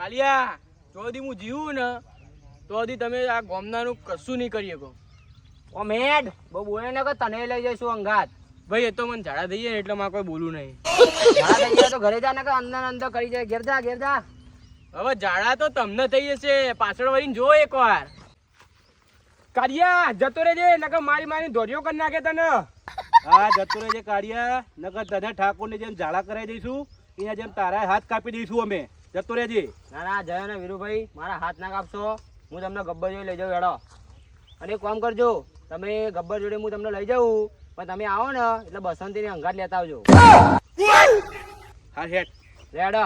કાલિયા જો દી હું જીવું ને તો દી તમે આ ગોમનાનું કશું નહીં કરી શકો. ઓ મેડ બહુ બોલે ને કે તને લઈ જઈશું અંગાત. ભાઈ એ તો મને ઝાડા થઈ જાય ને એટલે મારે કોઈ બોલું નહીં. ઝાડા થઈ જાય તો ઘરે જા ને કે અંદર અંદર કરી જાય. ઘેર જા ઘેર જા. હવે ઝાડા તો તમને થઈ જશે, પાછળ વળીને જો એકવાર. કાલિયા જતો રહેજે નકર મારી મારી ધોરીઓ કરી નાખે તને. હા જતો રહેજે કાળિયા, નકર તને ઠાકોરને જેમ ઝાડા કરાવી દઈશું એના જેમ તારા હાથ કાપી દઈશું અમે. જતો રહેજે. ના ના જય ને વીરુભાઈ, મારા હાથ ના કાપશો. હું તમને ગબ્બર જોડે લઈ જાઉં હેડો. અને એક કામ કરજો, તમે ગબ્બર જોડે હું તમને લઈ જાઉં, પણ તમે આવો ને એટલે બસંતીની અંગાત લેતા આવજો. હા હેડ હેડો.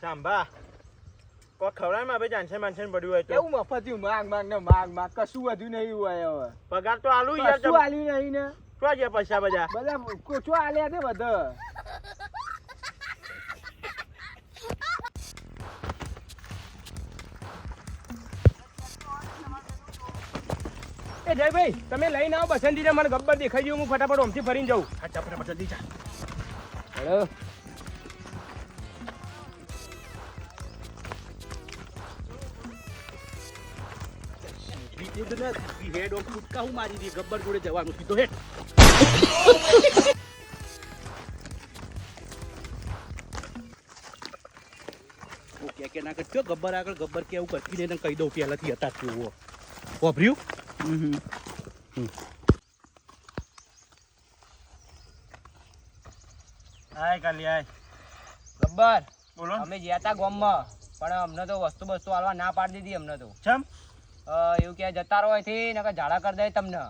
સાંભા કોઈ ખવડાવમાં આપણે જાનસન માનસન પડ્યું હોય તો એવું મફતિયું માંગ કશું વધુ નહીં હોય. હવે પગાર તો આલુ યાર. કશું આલ્યું નહીં ને. શું છે પૈસા બધા કોચો આલ્યા છે બધા. એ જયભાઈ તમે લઈને આવો બસંતી, મને ગબ્બર દેખાઈ ગયું, હું ફટાફટ ઓમથી ફરીને જાઉં. હા ફટાફટ જલ્દી જા. હેલો હેડ ઓફ કૂદકા હું મારી દી ગબ્બર જોડે જવાનું સીધો હેડ. ઓકે કે ના કરજો ગબ્બર આગળ ગબ્બર કે એવું કરતી ને કહી દઉં પહેલાથી હતા કેવો વાપર્યું. હાય કાલી હાય. ગબ્બર બોલો. અમે ગયા હતા ગામમાં, પણ અમને તો વસ્તુ બસ્તુ આલવા ના પાડી દીધી. અમને તો ચમ એવું કે જતા રહો અહીંથી નકર ઝાડા કરી દે તમને.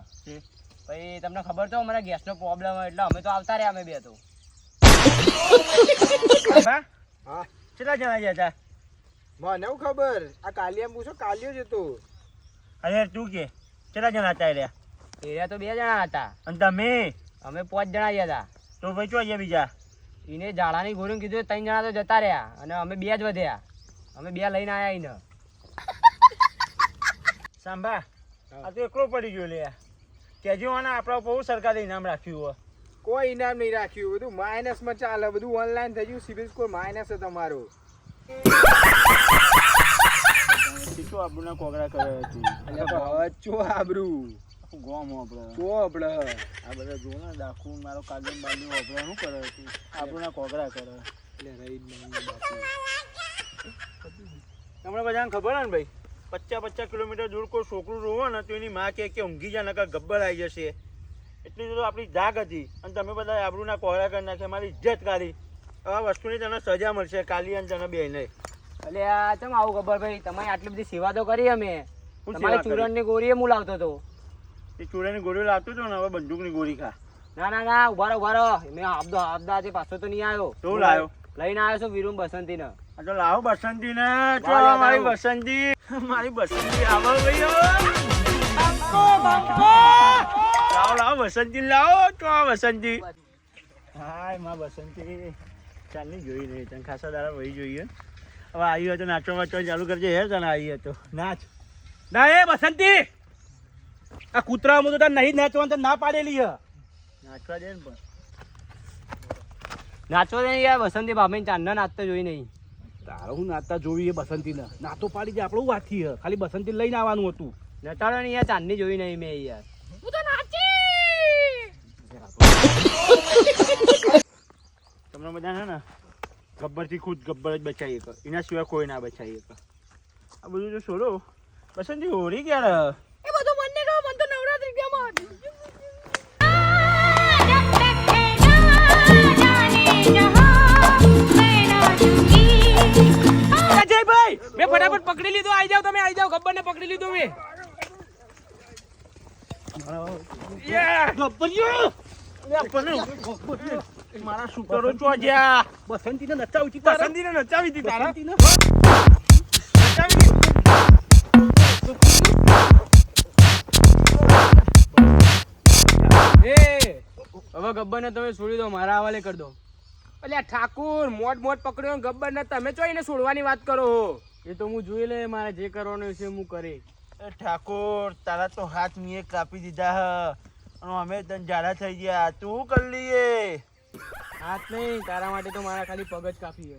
પછી તમને ખબર તો મને ગેસનો પ્રોબ્લેમ હોય એટલે અમે તો આવતા રહ્યા અમે બે તો. હા કેટલા જણા ગયા હતા? મને એવું ખબર, આ કાલિયા પૂછો, કાલિયો જ હતો. અરે તું કે કેટલા જણા હતા રહ્યા? એરિયા તો 2 જણા હતા અને તમે? અમે 5 જણા ગયા હતા. તો ભાઈ ચો ગયા બીજા? એને ઝાડાની ગોળીને કીધું 3 જણા તો જતા રહ્યા અને અમે 2 જ વધ્યા. અમે 2 લઈને આવ્યા એને. સાંભા આ તો એકલો પડી ગયો લે. કેજો આને આપણા બહુ સરકારે ઇનામ રાખ્યું હોય. કોઈ ઇનામ નહીં રાખ્યું, બધું માઇનસ માં ચાલે, બધું ઓનલાઈન થઈ ગયું. સિવિલ સ્કોર માઇનસ છે તમારો. શીખો આપણને કોગરા કરે હતું. ચો આબરૂ ગોમ આપણે ચો આપણે આ બધા જો ને દાખવું મારો કાગળ બાજુ આપણે શું કરે હતું? આપણને કોગરા કરે એટલે રહી જ નહીં બાપુ. તમને બધાને ખબર ને ભાઈ, 50 કિલોમીટર દૂર કોઈ છોકરું રોવો ને તો એની માં કે ઊંઘી જાય નકર ગબ્બર આવી જશે. એટલી તો આપણી જાગ હતી અને તમે બધા આબરૂના કોગરા કરી નાખે, મારી ઇજ્જત કાઢી. આ વસ્તુની તને સજા મળશે કાલી અને તને બે નહીં. એટલે આ ચમ આવું ખબર ભાઈ, તમારી આટલી બધી સેવા તો કરી અમે. શું તમારી સેવા કરી? ચૂરણની ગોળીએ હું લાવતો હતો. એ ચોરાની ગોળીઓ લાવતો હતો ને, હવે બંદૂકની ગોળી ખા. ના ના ના ઉભા રહો. મેં આપદાથી પાછો તો નહીં આવ્યો. તો લાવ્યો? લઈને આવ્યો છું વીરુ બસંતીને. આ તો લાવો બસંતી ને. લાવો, મારી લાવો. બસંતી, મારી બસંતી આવો ભાઈઓ. લાવો બસંતી લાવો. તો આ બસંતી. હાય માં બસંતી ચાલની જોઈ નહીં, તને ખાસા દાડા વહી જોઈએ. હવે આવી હોય તો નાચવા વાંચવા ચાલુ કરજે. હે તને આવી હતો નાચ ના. એ બસંતી આ કૂતરામાં તો તાર નહીં નાચવાનું, તને ના પાડેલી હે. નાચવા દે ને પણ. નાચો નહીં યાર, બસંતી ભાભી ચાંદના નાચતા જોઈ નહીં. તારો હું નાચતા જોવી એ બસંતીને નાતો પાડી દે. આપણું વાત થી ખાલી બસંતી લઈને આવવાનું હતું. નટાડો નહીં યાર, ચાંદની જોઈ નહીં મેં યાર. તમને બધા છે ને ગબ્બરથી ખુદ ગબ્બર જ બચાવી શકે, એના સિવાય કોઈ ના બચાવી શકે. આ બધું જો છોડો, બસંતી હોરી ક્યારે? એ બધું મને કહો, મને તો નવરાત્રી ગમાં. અજયભાઈ મેં ફટાફટ પકડી લીધો. આવી જાવ તમે, આવી જાવ. ગબ્બર ને પકડી લીધો મેં. મારા શું કરો છો જ્યાં? બસંતીને નચાવી હતી તારા? બસંતીને નચાવી હતી તારા? બસંતીને? એ હવે ગબ્બરને તમે છોડી દો, મારા હવાલે કરી દો. એટલે આ ઠાકુર મોટ પકડ્યો ને ગબ્બર ને તમે ચો એને છોડવાની વાત કરો હો. એ તો હું જોઈ લે, મારે જે કરવાનું છે હું કરી. એ ઠાકોર તારા તો હાથ મેં કાપી દીધા હ અને અમે તને જાડા થઈ ગયા, તું કરી લઈએ. હાથ નહીં, તારા માટે તો મારા ખાલી પગ જ કાપી છે.